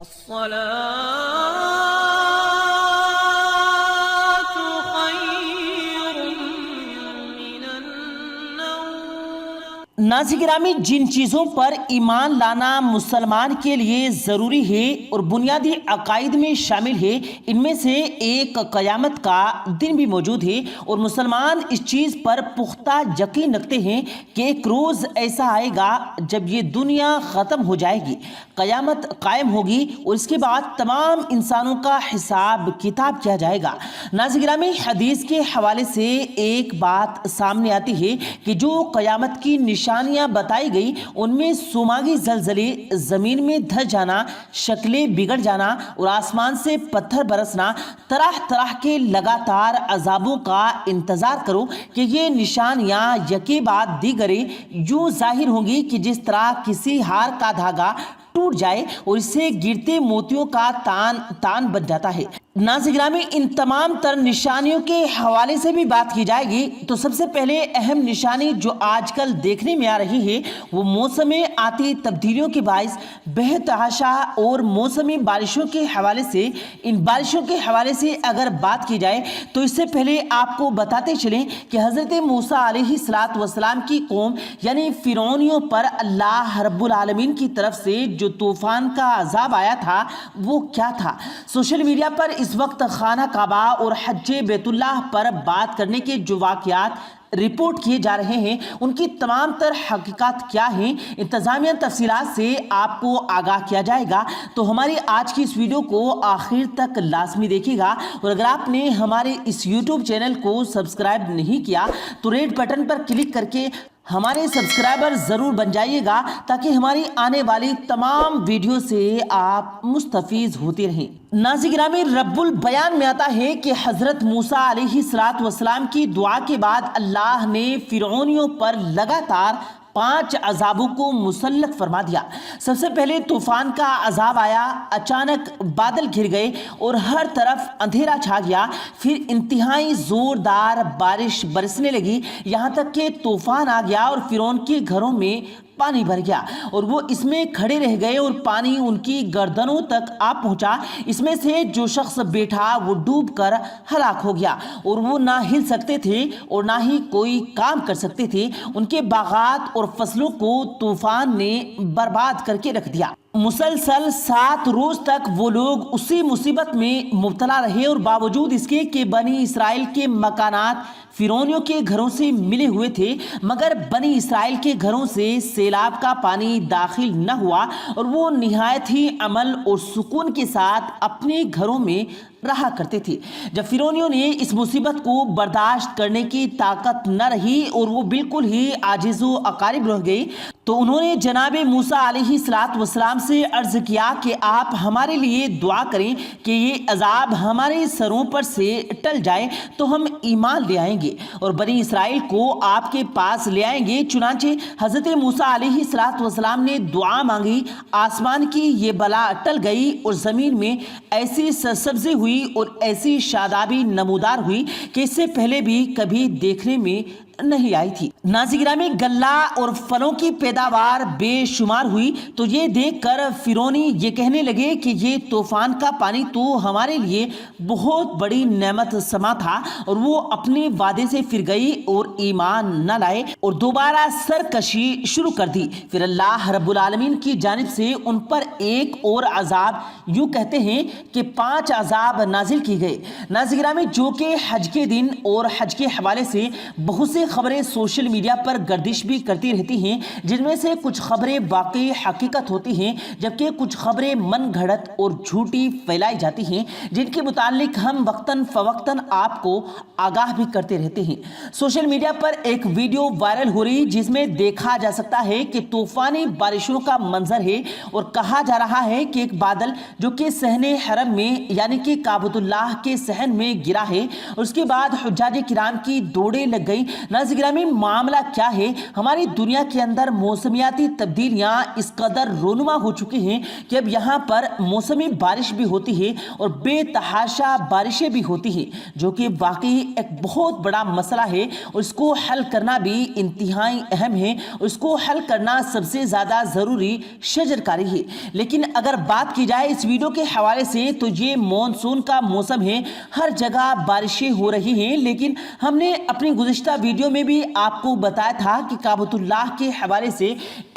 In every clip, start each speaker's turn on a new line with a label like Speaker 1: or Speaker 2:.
Speaker 1: الصلاة خير من النوم۔
Speaker 2: ناظرین گرامی، جن چیزوں پر ایمان لانا مسلمان کے لیے ضروری ہے اور بنیادی عقائد میں شامل ہے، ان میں سے ایک قیامت کا دن بھی موجود ہے، اور مسلمان اس چیز پر پختہ یقین رکھتے ہیں کہ ایک روز ایسا آئے گا جب یہ دنیا ختم ہو جائے گی، قیامت قائم ہوگی اور اس کے بعد تمام انسانوں کا حساب کتاب کیا جائے گا۔ ناظرین گرامی، حدیث کے حوالے سے ایک بات سامنے آتی ہے کہ جو قیامت کی نشانیاں بتائی گئی ان میں سوماگی زلزلے، زمین میں دھس جانا، شکلیں بگڑ جانا اور آسمان سے پتھر برسنا، طرح طرح کے لگاتار عذابوں کا انتظار کرو کہ یہ نشانیاں یکے بعد دیگرے یوں ظاہر ہوں گی کہ جس طرح کسی ہار کا دھاگا ٹوٹ جائے اور اس سے گرتے موتیوں کا تان بن جاتا ہے۔ ناظرین گرامی، ان تمام تر نشانیوں کے حوالے سے بھی بات کی جائے گی تو سب سے پہلے اہم نشانی جو آج کل دیکھنے میں آ رہی ہے وہ موسم آتی تبدیلیوں کے باعث بے تحاشا اور موسمی بارشوں کے حوالے سے۔ ان بارشوں کے حوالے سے اگر بات کی جائے تو اس سے پہلے آپ کو بتاتے چلیں کہ حضرت موسیٰ علیہ السلام کی قوم یعنی فرعونیوں پر اللہ رب العالمین کی طرف سے جو طوفان کا عذاب آیا تھا وہ کیا تھا۔ سوشل میڈیا پر اس وقت خانہ کعبہ اور حج بیت اللہ پر بات کرنے کے جو واقعات رپورٹ کیے جا رہے ہیں ان کی تمام تر حقیقات کیا ہیں، انتظامیہ تفصیلات سے آپ کو آگاہ کیا جائے گا، تو ہماری آج کی اس ویڈیو کو آخر تک لازمی دیکھیے گا۔ اور اگر آپ نے ہمارے اس یوٹیوب چینل کو سبسکرائب نہیں کیا تو ریڈ بٹن پر کلک کر کے ہمارے سبسکرائبر ضرور بن جائیے گا تاکہ ہماری آنے والی تمام ویڈیو سے آپ مستفیض ہوتے رہیں۔ ناظرین گرامی، رب البیان میں آتا ہے کہ حضرت موسیٰ علیہ السلام کی دعا کے بعد اللہ نے فرعونیوں پر لگاتار 5 عذابوں کو مسلط فرما دیا۔ سب سے پہلے طوفان کا عذاب آیا، اچانک بادل گھر گئے اور ہر طرف اندھیرا چھا گیا، پھر انتہائی زوردار بارش برسنے لگی، یہاں تک کہ طوفان آ گیا اور فرعون کے گھروں میں پانی بھر گیا اور وہ اس میں کھڑے رہ گئے اور پانی ان کی گردنوں تک آ پہنچا۔ اس میں سے جو شخص بیٹھا وہ ڈوب کر ہلاک ہو گیا اور وہ نہ ہل سکتے تھے اور نہ ہی کوئی کام کر سکتے تھے۔ ان کے باغات اور فصلوں کو طوفان نے برباد کر کے رکھ دیا۔ مسلسل 7 روز تک وہ لوگ اسی مصیبت میں مبتلا رہے اور باوجود اس کے کہ بنی اسرائیل کے مکانات فرعونیوں کے گھروں سے ملے ہوئے تھے، مگر بنی اسرائیل کے گھروں سے سیلاب کا پانی داخل نہ ہوا اور وہ نہایت ہی امن اور سکون کے ساتھ اپنے گھروں میں رہا کرتے تھے۔ جب فرعونیوں نے اس مصیبت کو برداشت کرنے کی طاقت نہ رہی اور وہ بالکل ہی عاجز و عقارب رہ گئے تو انہوں نے جناب موسیٰ علیہ السلام سے عرض کیا کہ آپ ہمارے لیے دعا کریں کہ یہ عذاب ہمارے سروں پر سے ٹل جائے تو ہم ایمان لے آئیں گے اور بنی اسرائیل کو آپ کے پاس لے آئیں گے۔ چنانچہ حضرت موسیٰ علیہ السلام نے دعا مانگی، آسمان کی یہ بلا ٹل گئی اور زمین میں ایسی سرسبزی ہوئی اور ایسی شادابی نمودار ہوئی کہ اس سے پہلے بھی کبھی دیکھنے میں نہیں آئی تھی۔ ناظرین گرامی، غلہ اور پھلوں کی پیداوار بے شمار ہوئی تو یہ دیکھ کر فرعونی یہ کہنے لگے کہ یہ طوفان کا پانی تو ہمارے لیے بہت بڑی نعمت سما تھا، اور وہ اپنے وعدے سے پھر گئی اور ایمان نہ لائے اور دوبارہ سرکشی شروع کر دی۔ پھر اللہ رب العالمین کی جانب سے ان پر ایک اور عذاب، یوں کہتے ہیں کہ 5 عذاب نازل کی گئے۔ ناظرین گرامی، جو کہ حج کے دن اور حج کے حوالے سے بہت سے خبریں سوشل میڈیا پر گردش بھی کرتی رہتی ہیں، جن میں سے کچھ خبریں واقعی حقیقت ہوتی ہیں جبکہ کچھ خبریں من گھڑت اور جھوٹی پھیلائی جاتی ہیں، جن کے متعلق ہم وقتاً فوقتاً آپ کو آگاہ بھی کرتے رہتے ہیں۔ سوشل میڈیا پر ایک ویڈیو وائرل ہو رہی جس میں دیکھا جا سکتا ہے کہ طوفانی بارشوں کا منظر ہے اور کہا جا رہا ہے کہ ایک بادل جو کہ صحن حرم میں یعنی کہ کعبۃ اللہ کے صحن میں گرا ہے اور اس کے بعد حجاج کرام کی دوڑیں لگ گئی۔ नाज़रीन ग्रामी, मामला क्या है, हमारी दुनिया के अंदर मौसमियाती तब्दीलियां इस कदर रोनुमा हो चुकी हैं कि अब यहाँ पर मौसमी बारिश भी होती है और बेतहाशा बारिशें भी होती हैं, जो कि वाकई एक बहुत बड़ा मसला है और इसको हल करना भी इंतहाई अहम है और इसको हल करना सबसे ज़्यादा ज़रूरी शजरकारी है। लेकिन अगर बात की जाए इस वीडियो के हवाले से तो ये मॉनसून का मौसम है, हर जगह बारिशें हो रही हैं। लेकिन हमने अपनी गुज़िश्ता वीडियो में भी आपको बताया था कि काबतुल्लाह के हवाले से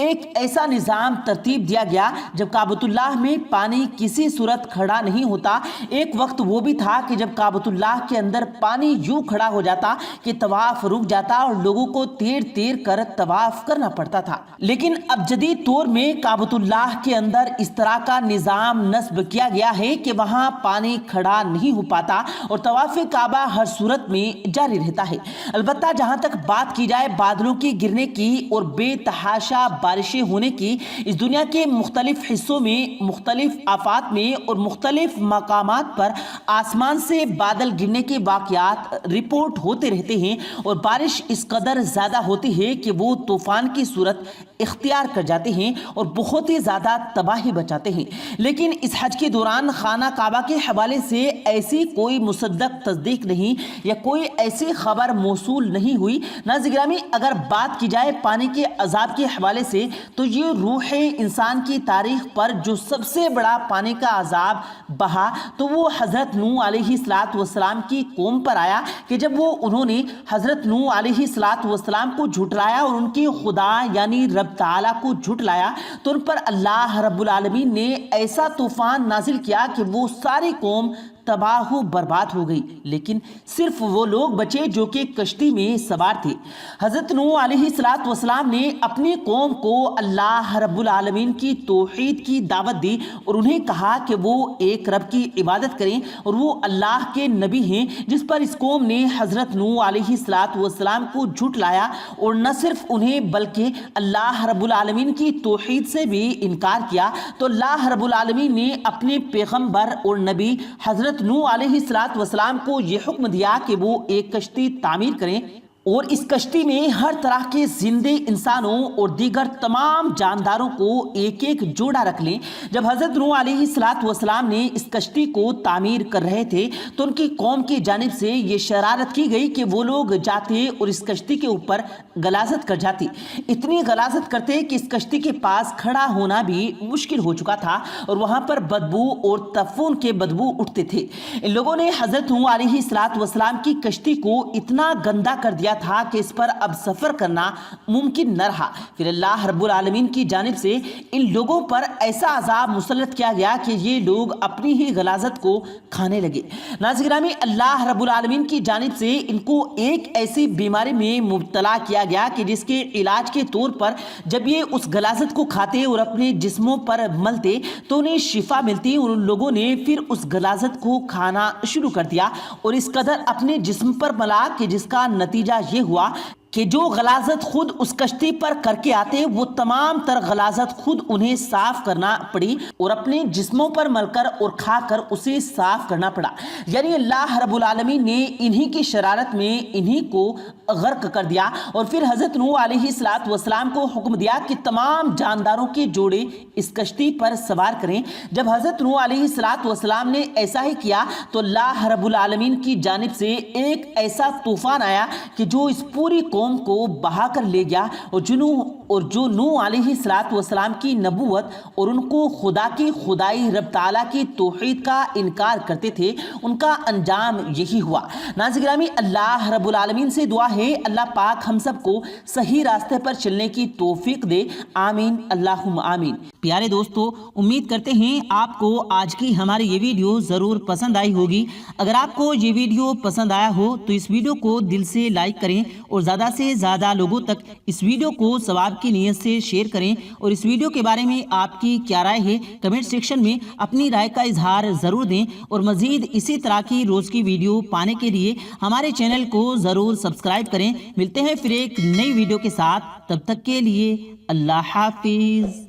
Speaker 2: एक ऐसा निज़ाम तरतीब दिया गया जब काबतुल्लाह में पानी किसी सूरत खड़ा नहीं होता। एक वक्त वो भी था कि जब काबतुल्लाह के अंदर पानी यूं खड़ा हो जाता कि तवाफ रुक जाता और लोगों को तीर तीर कर तवाफ करना पड़ता था। लेकिन अब जदीद दौर में काबतुल्लाह के अंदर इस तरह का निज़ाम नस्ब किया गया है कि वहाँ पानी खड़ा नहीं हो पाता और तवाफ काबा हर सूरत में जारी रहता है। अलबत्ता जहाँ तक बात की जाए बादलों के गिरने की और बेतहाशा बारिशें होने की, इस दुनिया के मुख्तलिफ हिस्सों में मुख्तलिफ आफात में और मुख्तलिफ मकामात पर आसमान से बादल गिरने के वाक़यात रिपोर्ट होते रहते हैं और बारिश इस कदर ज़्यादा होती है कि वो तूफ़ान की सूरत इख्तियार कर जाते हैं और बहुत ही ज़्यादा तबाही बचाते हैं। लेकिन इस हज के दौरान खाना काबा के हवाले से ऐसी कोई मुसद्दक तस्दीक नहीं या कोई ऐसी खबर मौसूल नहीं हुई। नाज़रीन ग्रामी, अगर बात की जाए पानी के अजाब के हवाले से तो ये रूह इंसान की तारीख पर जो सबसे बड़ा पानी का अजाब बहा तो वो हज़रत नूह अलैहिस्सलातु वस्सलाम की कौम पर आया कि जब वो उन्होंने हज़रत नूह अलैहिस्सलातु वस्सलाम को झुटलाया और उनके खुदा यानी रब ताला को झुटलाया तो उन पर अल्लाह रब्बुल आलमीन ने ऐसा तूफान नाजिल किया कि वो सारी कौम तबाह बर्बाद हो गई। लेकिन सिर्फ वो लोग बचे जो कि कश्ती में सवार थे। हज़रत नूह अलैहिस्सलातु वस्सलाम ने अपनी कौम को अल्लाह रब्बुल आलमीन की तौहीद की दावत दी और उन्हें कहा कि वो एक रब की इबादत करें और वो अल्लाह के नबी हैं, जिस पर इस कौम ने हज़रत नूह अलैहिस्सलातु वस्सलाम को झुटलाया और न सिर्फ उन्हें बल्कि अल्लाह रब्बुल आलमीन की तौहीद से भी इनकार किया। तो अल्लाह रब्बुल आलमीन ने अपने पैगंबर और नबी हज़रत नूह अलैहिस्सलातु वस्सलाम को यह हुक्म दिया कि वो एक कश्ती तामीर करें और इस कश्ती में हर तरह के जिंदे इंसानों और दीगर तमाम जानदारों को एक एक जोड़ा रख लें। जब हज़रत नूह अलैहिस्सलातु वस्सलाम ने इस कश्ती को तामीर कर रहे थे तो उनकी कौम की जानिब से ये शरारत की गई कि वो लोग जाते और इस कश्ती के ऊपर गलाजत कर जाती। इतनी गलाजत करते कि इस कश्ती के पास खड़ा होना भी मुश्किल हो चुका था और वहाँ पर बदबू और तफून के बदबू उठते थे। इन लोगों ने हज़रत नूह अलैहिस्सलातु वस्सलाम की कश्ती को इतना गंदा कर दिया था कि इस पर अब सफर करना मुमकिन न रहा। फिर अल्लाह रब्बुल आलमीन की जानिब से इन लोगों पर ऐसा अजाब मुसल्लत किया गया कि ये लोग अपनी ही गलाजत को खाने लगे। नाज़रीन ग्रामी, अल्लाह रब्बुल आलमीन की जानिब से इनको एक ऐसी बीमारी में मुब्तला किया गया कि जिसके इलाज के तौर पर जब ये उस गलाजत को खाते और अपने जिस्मों पर मलते तो उन्हें शिफा मिलती और उन लोगों ने फिर उस गलाजत को खाना शुरू कर दिया और इस कदर अपने जिस्म पर मला कि जिसका नतीजा ये हुआ कि जो गलाजत खुद उस कश्ती पर करके आते वो तमाम तर गलाजत खुद उन्हें साफ करना पड़ी और अपने जिस्मों पर मलकर और खाकर उसे साफ करना पड़ा। यानी अल्लाह रब्बुल आलमीन ने इन्हीं की शरारत में इन्हीं को गर्क कर दिया और फिर हज़रत नूह अलैहिस्सलातु वस्सलाम को हुक्म दिया कि तमाम जानदारों के जोड़े इस कश्ती पर सवार करें। जब हज़रत नूह अलैहिस्सलातु वस्सलाम ने ऐसा ही किया तो अल्लाह रब्बुल आलमीन की जानिब से एक ऐसा तूफान आया कि जो इस पूरी कौम को बहा कर ले गया और जो नूह अलैहिस्सलातु वस्सलाम की नबूवत और उनको खुदा की खुदाई रब ताला की तौहीद का इनकार करते थे उनका अंजाम यही हुआ। नाज़रीन ग्रामी, अल्लाह रब्बुल आलमीन से दुआ है अल्लाह पाक हम सबको सही रास्ते पर चलने की तौफीक दे। आमीन अल्लाहुम्मा आमीन। प्यारे दोस्तों, उम्मीद करते हैं आपको आज की हमारी ये वीडियो ज़रूर पसंद आई होगी। अगर आपको ये वीडियो पसंद आया हो तो इस वीडियो को दिल से लाइक करें और ज़्यादा से ज़्यादा लोगों तक इस वीडियो को सवाब की नीयत से शेयर करें और इस वीडियो के बारे में आपकी क्या राय है कमेंट सेक्शन में अपनी राय का इजहार ज़रूर दें और मज़ीद इसी तरह की रोज़ की वीडियो पाने के लिए हमारे चैनल को ज़रूर सब्सक्राइब करें। मिलते हैं फिर एक नई वीडियो के साथ, तब तक के लिए अल्लाह हाफिज़।